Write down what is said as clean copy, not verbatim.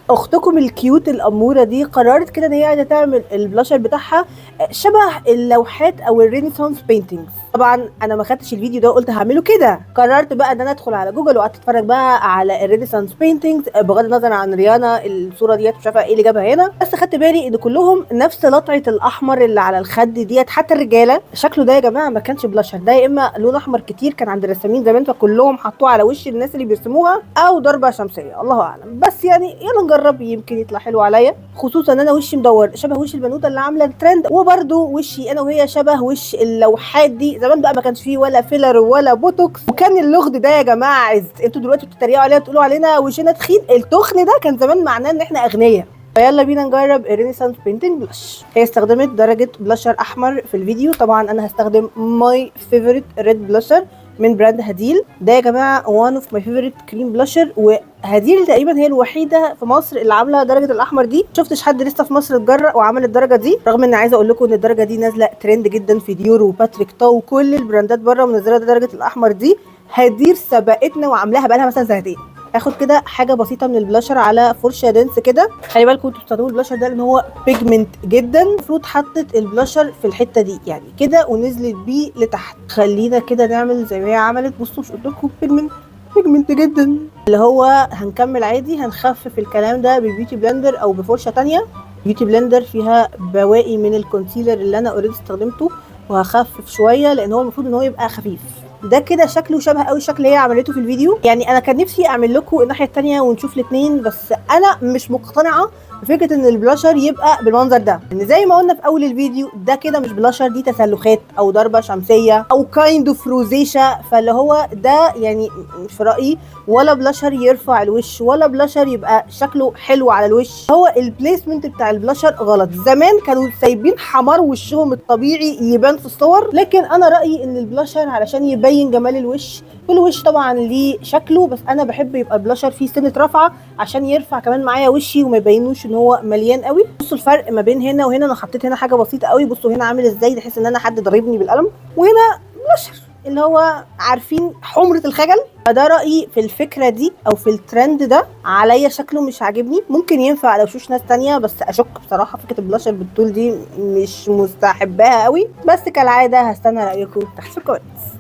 اختكم الكيوت الاموره دي قررت كده ان هي عايزه تعمل البلاشر بتاعها شبه اللوحات او الرينيسانس بينتينجز. طبعا انا ما خدتش الفيديو ده وقلت هعمله كده، قررت بقى ان انا ادخل على جوجل وقعدت اتفرج بقى على الرينيسانس بينتينجز بغض النظر عن ريانا الصوره ديت مش عارفه ايه اللي جابها هنا، بس خدت بالي ان كلهم نفس لطعه الاحمر اللي على الخد ديت. حتى الرجاله شكله ده يا جماعه ما كانش بلاشر، ده يا اما لون احمر كتير كان عند الرسامين زمان فكلهم حطوه على وش الناس اللي بيرسموها، او ضربه شمسيه الله اعلم. بس يعني يلا نجرب يمكن يطلع حلو عليا، خصوصا ان انا وشي مدور شبه وش البنوته اللي عامله الترند، وبرده وشي انا وهي شبه وش اللوحات دي. زمان بقى ما كانش فيه ولا فيلر ولا بوتوكس، وكان اللغد ده يا جماعه عز. انتوا دلوقتي بتتريقوا علينا تقولوا علينا وشنا تخين، التخن ده كان زمان معناه ان احنا اغنياء. فيلا بينا نجرب الرينيسانس بينتينج بلاش. هي استخدمت درجه بلاشر احمر في الفيديو، طبعا انا هستخدم ماي فيفورت ريد بلاشر من براند هديل. ده يا جماعه one of my favorite cream blusher، وهديل تقريبا هي الوحيده في مصر اللي عامله درجه الاحمر دي. شفتش حد لسه في مصر اتجرأ وعمل الدرجه دي، رغم ان عايزه اقول لكم ان الدرجه دي نازله ترند جدا في ديور وباتريك تا وكل البراندات بره منزله درجه الاحمر دي. هدير سبقتنا وعاملاها بقالها مثلا سنتين. اخد كده حاجه بسيطه من البلاشر على فرشه دنس كده. خلي بالكم انتوا بتستخدموا البلاشر ده لان هو بيجمنت جدا، المفروض حطت البلاشر في الحته دي يعني كده ونزلت بيه لتحت. خلينا كده نعمل زي ما هي عملت. بصوا مش قلت لكم بيجمنت جدا. اللي هو هنكمل عادي، هنخفف الكلام ده ببيوتي بلندر او بفرشه تانية. بيوتي بلندر فيها بواقي من الكونسيلر اللي انا اوريدي استخدمته، وهخفف شويه لان هو المفروض ان هو يبقى خفيف. ده كده شكله شبه قوي الشكل اللي هي عملته في الفيديو. يعني انا كان نفسي اعمل لكم الناحيه الثانيه ونشوف الاثنين، بس انا مش مقتنعه بفكره ان البلاشر يبقى بالمنظر ده، ان زي ما قلنا في اول الفيديو ده كده مش بلاشر، دي تسلخات او ضربه شمسيه او كايند اوف روزيشا. فاللي هو ده يعني في رايي ولا بلاشر يرفع الوش ولا بلاشر يبقى شكله حلو على الوش. هو البليسمنت بتاع البلاشر غلط. زمان كانوا سايبين حمار وشهم الطبيعي يبان في الصور، لكن انا رايي ان البلاشر علشان يبين جمال الوش، والوش طبعا ليه شكله، بس انا بحب يبقى البلاشر فيه سنه رفعه عشان يرفع كمان معايا وشي وما يبينوش ان هو مليان قوي. بصوا الفرق ما بين هنا وهنا، انا حطيت هنا حاجه بسيطه قوي. بصوا هنا عامل ازاي، تحس ان انا حد ضربني بالقلم، وهنا بلاشر اللي هو عارفين حمرة الخجل. فده رأيي في الفكرة دي او في الترند ده. عليا شكله مش عاجبني، ممكن ينفع على وشوش ناس تانية، بس اشك بصراحة فكرة البلاشر بالطول دي مش مستحباها قوي. بس كالعادة هستنى رأيكم تحت في الكومنتس.